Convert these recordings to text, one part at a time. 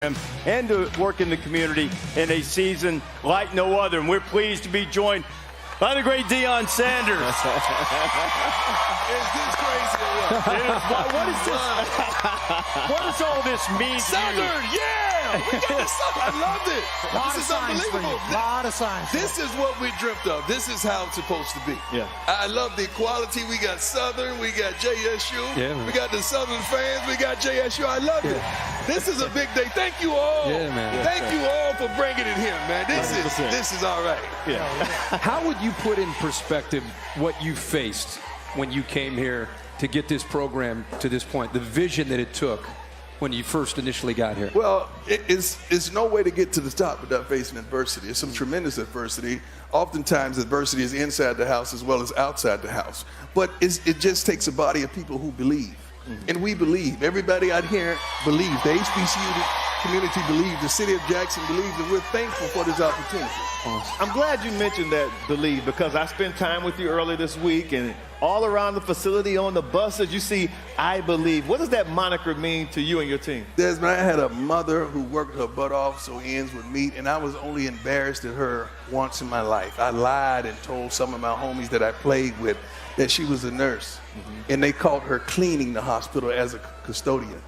and to work in the community in a season like no other. And we're pleased to be joined by the great Deion Sanders. Is this crazy? What is this? What does all this mean to Southern, you? yeah! We got the Southern. I loved it. This is unbelievable. A lot of signs. This is what we dreamt of. This is how it's supposed to be. Yeah. I love the equality. We got Southern. We got JSU. Yeah, we got the Southern fans. We got JSU. I love it. This is a big day. Thank you all. Yeah, man. Thank you all for bringing it here, man. This is all right. Yeah. How would you put in perspective what you faced when you came here to get this program to this point, the vision that it took when you first initially got here? Well, it's no way to get to the top without facing adversity. It's some tremendous adversity. Oftentimes, adversity is inside the house as well as outside the house. But it just takes a body of people who believe. And we believe. Everybody out here believes. The HBCU community believes. The city of Jackson believes. And we're thankful for this opportunity. I'm glad you mentioned that believe, because I spent time with you earlier this week, and all around the facility on the buses, you see, I believe. What does that moniker mean to you and your team? Desmond, I had a mother who worked her butt off so ends would meet, and I was only embarrassed at her once in my life. I lied and told some of my homies that I played with that she was a nurse, and they caught her cleaning the hospital as a custodian.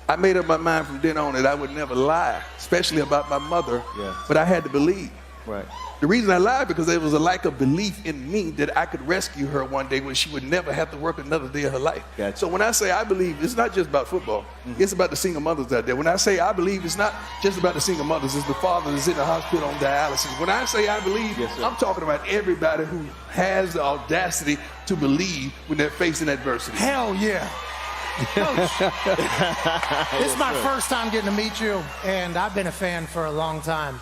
I made up my mind from then on that I would never lie, especially about my mother, but I had to believe. Right. The reason I lied because there was a lack of belief in me that I could rescue her one day when she would never have to work another day of her life. Gotcha. So when I say I believe, it's not just about football. It's about the single mothers out there. When I say I believe, it's not just about the single mothers. It's the father that's in the hospital on dialysis. When I say I believe, I'm talking about everybody who has the audacity to believe when they're facing adversity. Hell yeah. Coach, this is my first time getting to meet you, and I've been a fan for a long time.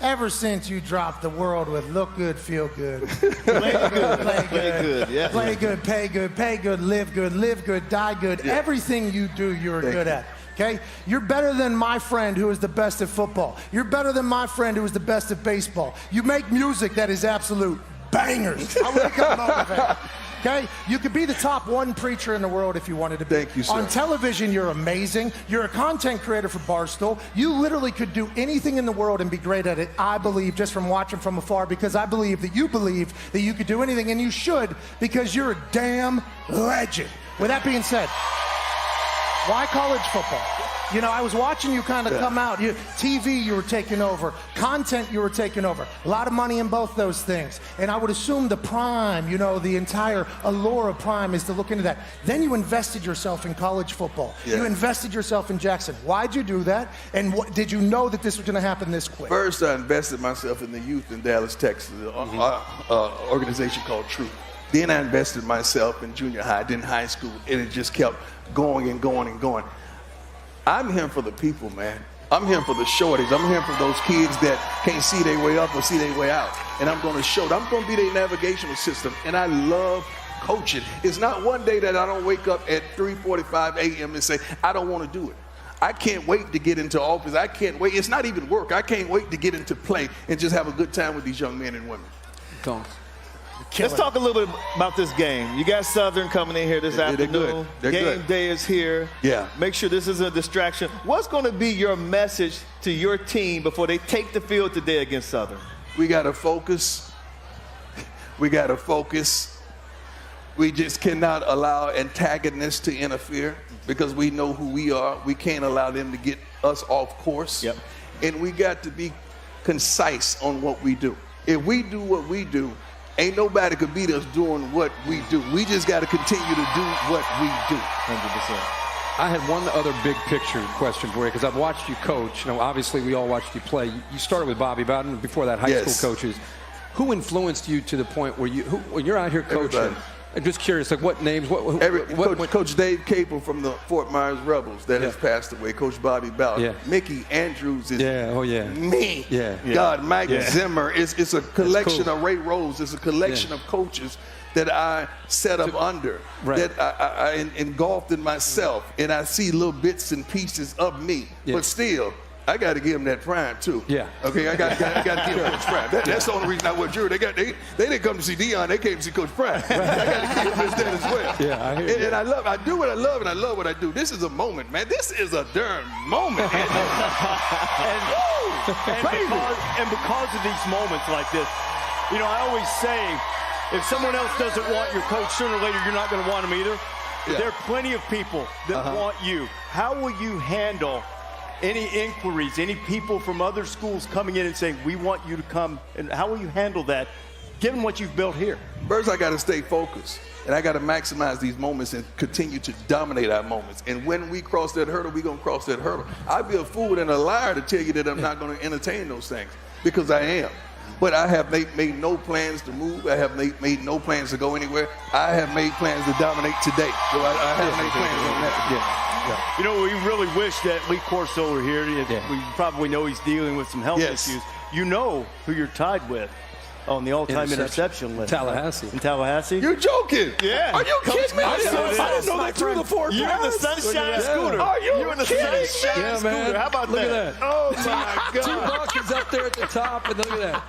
Ever since you dropped the world with look good, feel good. Play good, play good. Yeah. Play good, pay good, live good, die good. Yeah. Everything you do, you're good at. Okay? You're better than my friend who is the best at football. You're better than my friend who is the best at baseball. You make music that is absolute bangers. I wake up motivated. Okay? You could be the top one preacher in the world if you wanted to be. Thank you, sir. On television, you're amazing. You're a content creator for Barstool. You literally could do anything in the world and be great at it, I believe, just from watching from afar, because I believe that you could do anything, and you should, because you're a damn legend. With that being said, why college football? You know, I was watching you kind of come out. TV, you were taking over. Content, you were taking over. A lot of money in both those things. And I would assume the prime, you know, the entire allure of prime is to look into that. Then you invested yourself in college football. Yeah. You invested yourself in Jackson. Why'd you do that? And did you know that this was going to happen this quick? First, I invested myself in the youth in Dallas, Texas, an organization called Truth. Then I invested myself in junior high, then high school, and it just kept going and going and going. I'm here for the people, man. I'm here for the shorties. I'm here for those kids that can't see their way up or see their way out. And I'm going to show them. I'm going to be their navigational system. And I love coaching. It's not one day that I don't wake up at 3:45 a.m. and say, I don't want to do it. I can't wait to get into office. I can't wait. It's not even work. I can't wait to get into play and just have a good time with these young men and women. Let's talk a little bit about this game. You got Southern coming in here this afternoon. Gameday is here. Yeah. Make sure this isn't a distraction. What's going to be your message to your team before they take the field today against Southern? We got to focus. We got to focus. We just cannot allow antagonists to interfere because we know who we are. We can't allow them to get us off course. Yep. And we got to be concise on what we do. If we do what we do, ain't nobody could beat us doing what we do. We just got to continue to do what we do. 100%. I had one other big picture question for you, because I've watched you coach. You know, obviously we all watched you play. You started with Bobby Bowden, before that high school coaches. Who influenced you to the point where when you're out here coaching? Everybody. I'm just curious, like what names? Coach Dave Capel from the Fort Myers Rebels that has passed away. Coach Bobby Bowden. Yeah. Mickey Andrews is me. Yeah. God, Mike Zimmer. It's a collection of Ray Rose. It's a collection of coaches that I set up under, that I engulfed in myself, and I see little bits and pieces of me. But still, I got to give him that prime too. Yeah. Okay, I got to give him Coach Prime. That's the only reason I was jury. They didn't come to see Deion. They came to see Coach Prime. I got to give him that as well. Yeah, I hear you. And I do what I love, and I love what I do. This is a moment, man. This is a darn moment. And because of these moments like this, you know, I always say, if someone else doesn't want your coach, sooner or later you're not going to want him either. Yeah. There are plenty of people that want you. How will you handle any inquiries, any people from other schools coming in and saying, we want you to come? And how will you handle that, given what you've built here? First, I got to stay focused, and I got to maximize these moments and continue to dominate our moments. And when we cross that hurdle, we're going to cross that hurdle. I'd be a fool and a liar to tell you that I'm not going to entertain those things, because I am. But I have made no plans to move. I have made no plans to go anywhere. I have made plans to dominate today. So I have made plans on that. You know, we really wish that Lee Corso were here. We probably know he's dealing with some health issues. You know who you're tied with on the all-time interception list. Tallahassee. In Tallahassee? You're joking. Yeah. Are you kidding me? I didn't know they threw the forecast. You're in the Sunshine Scooter. Are you in the kidding Sunshine Yeah, Scooter. man. How about Look that? at that. Oh, my God. T-Buck is up there at the top, and look at that.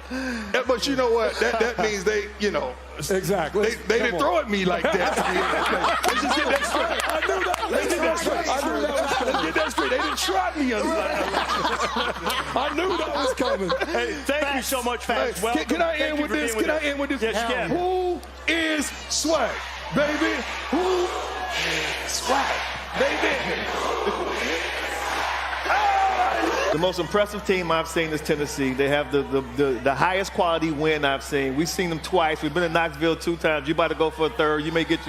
Yeah, but you know what? That means they, you know. Exactly. They didn't throw at me like that. Let's just get that straight. I knew that. Let's get that straight. I knew that was Let's coming. get that straight. They didn't trot me. I knew that was coming. Hey, thank you so much, Fats. Hey, can I end with this? Can I end with this? Yes, you can. Who is swag, baby? Who is swag, baby? The most impressive team I've seen is Tennessee. They have the highest quality win I've seen. We've seen them twice. We've been in Knoxville 2 times. You about to go for a third. You may get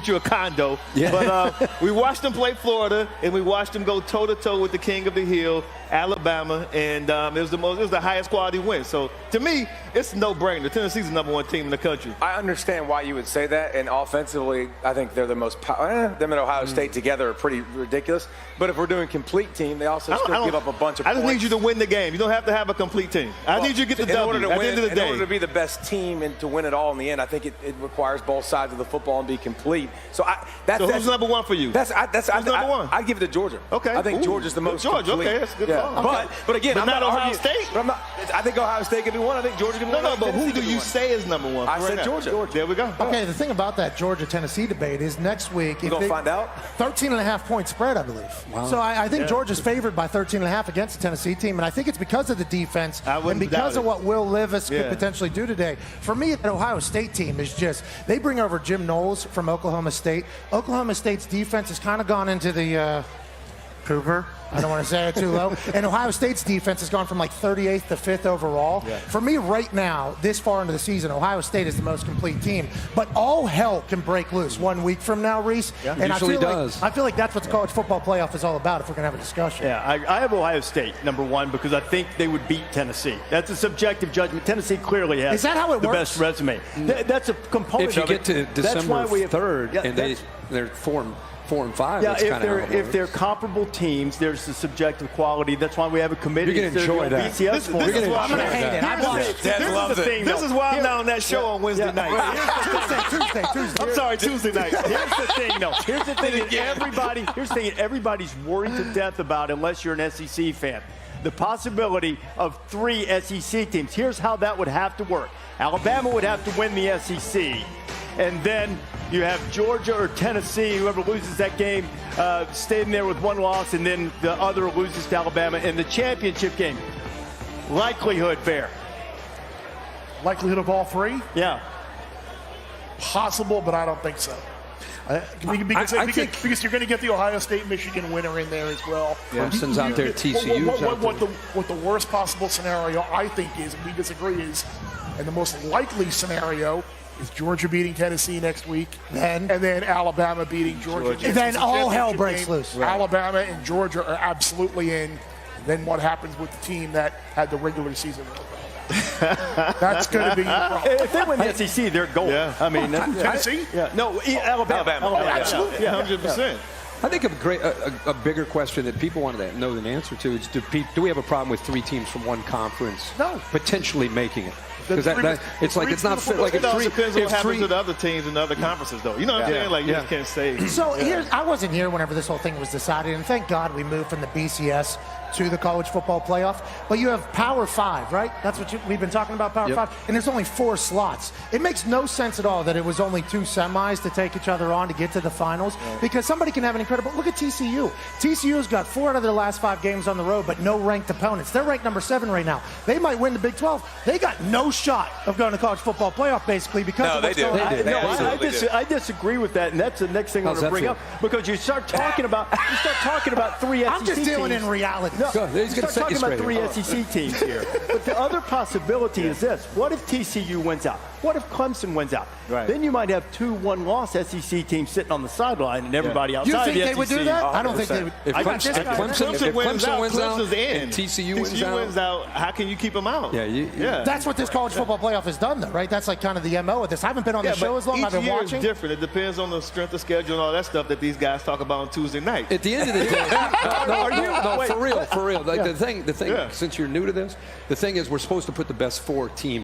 you a condo. Yeah. But we watched them play Florida, and we watched them go toe-to-toe with the king of the hill, Alabama, and it was the highest quality win. So to me, it's a no-brainer. Tennessee's the #1 team in the country. I understand why you would say that, and offensively, I think they're the most them and Ohio State together are pretty ridiculous. But if we're doing complete team, they also still give up a bunch of I just points. need you to win the game. You don't have to have a complete team. I need you to get the W in order to at win, the end of the day. in order to be the best team and to win it all in the end, I think it requires both sides of the football and be complete. So that's who's #1 for you? That's Who's number one? I give it to Georgia. Okay. I think Ooh, Georgia's the most Georgia, complete. okay, that's a good Yeah. call. Okay. But again, But I'm not Ohio arguing- State? But I'm not. I think Ohio State could be one. I think Georgia could be one. No, I think but who Tennessee do could be you one. say is #1? I right said now? Georgia. There we go. Okay, the thing about that Georgia-Tennessee debate is next week. We're going to find out. 13.5-point spread, I believe. Wow. So I think Georgia's favored by 13.5 against the Tennessee team, and I think it's because of the defense I wouldn't and because doubt of it. what Will Levis could Yeah. potentially do today. For me, the Ohio State team is just, they bring over Jim Knowles from Oklahoma State. Oklahoma State's defense has kind of gone into the Cooper. I don't want to say it too low. And Ohio State's defense has gone from like 38th to 5th overall. Yeah. For me, right now, this far into the season, Ohio State is the most complete team. But all hell can break loose 1 week from now, Reese. Yeah. And Usually I feel does. I feel like that's what the college football playoff is all about if we're going to have a discussion. Yeah, I have Ohio State #1 because I think they would beat Tennessee. That's a subjective judgment. Tennessee clearly has Is that how it the works? best resume. That's a component If you of get it. to That's why December we have, 3rd yeah, and they're 4 and 5, yeah, that's kind of if they're comparable teams, there's the subjective quality. That's why we have a committee. You're gonna enjoy that. BCS for This is why I'm going to hate it. I watched it. This is why I'm not on that show on Wednesday night. Tuesday. I'm sorry, Tuesday night. Here's the thing, though. Here's the thing that everybody's worried to death about, unless you're an SEC fan. The possibility of 3 SEC teams. Here's how that would have to work. Alabama would have to win the SEC, and then you have Georgia or Tennessee, whoever loses that game, staying there with 1 loss, and then the other loses to Alabama in the championship game. Likelihood fair. Likelihood of all 3? Yeah. Possible, but I don't think so. Because you're going to get the Ohio State-Michigan winner in there as well. Clemson's out there, TCU's out there. What the worst possible scenario I think is, and we disagree, is, and the most likely scenario is Georgia beating Tennessee next week, and then Alabama beating Georgia. Then all hell breaks loose. Right. Alabama and Georgia are absolutely in. Then what happens with the team that had the regular season? That's going to be your problem. If they win the SEC, they're gold. Yeah. I mean, Tennessee? Yeah. No, Alabama. Absolutely. Yeah, 100%. I think a bigger question that people want to know the answer to is, do we have a problem with 3 teams from one conference potentially making it? Because it's like it's not fit. Like It if all 3, depends on if what happens 3 with other teams in other conferences, though. You know what I'm saying? Like, you just can't say. So I wasn't here whenever this whole thing was decided, and thank God we moved from the BCS to the college football playoff. But you have Power 5, right? That's what we've been talking about, Power 5. And there's only 4 slots. It makes no sense at all that it was only 2 semis to take each other on to get to the finals, because somebody can have an incredible. Look at TCU. TCU's got 4 out of their last 5 games on the road, but no ranked opponents. They're ranked number 7 right now. They might win the Big 12. They got no shot of going to college football playoff, basically, because of what's going on. I disagree with that, and that's the next thing I want to bring up, because you start talking about 3 SEC I'm just dealing teams. in reality. No, he's you gonna start set you talking about straight. 3 SEC teams here. But the other possibility is this: what if TCU wins out? What if Clemson wins out? Right. Then you might have 2 one-loss SEC teams sitting on the sideline, and everybody You outside think the they would do that? I don't think they would. If I got this guy. Clemson wins out, Clemson's in. and TCU wins TCU out. wins out. How can you keep them out? Yeah, That's what this college football playoff has done, though, right? That's like kind of the MO of this. I haven't been on the show as long. I've been watching. Each year is different. It depends on the strength of schedule and all that stuff that these guys talk about on Tuesday night. At the end of the day, no, for real. Like, the thing. Yeah. Since you're new to this, the thing is, we're supposed to put the best 4 teams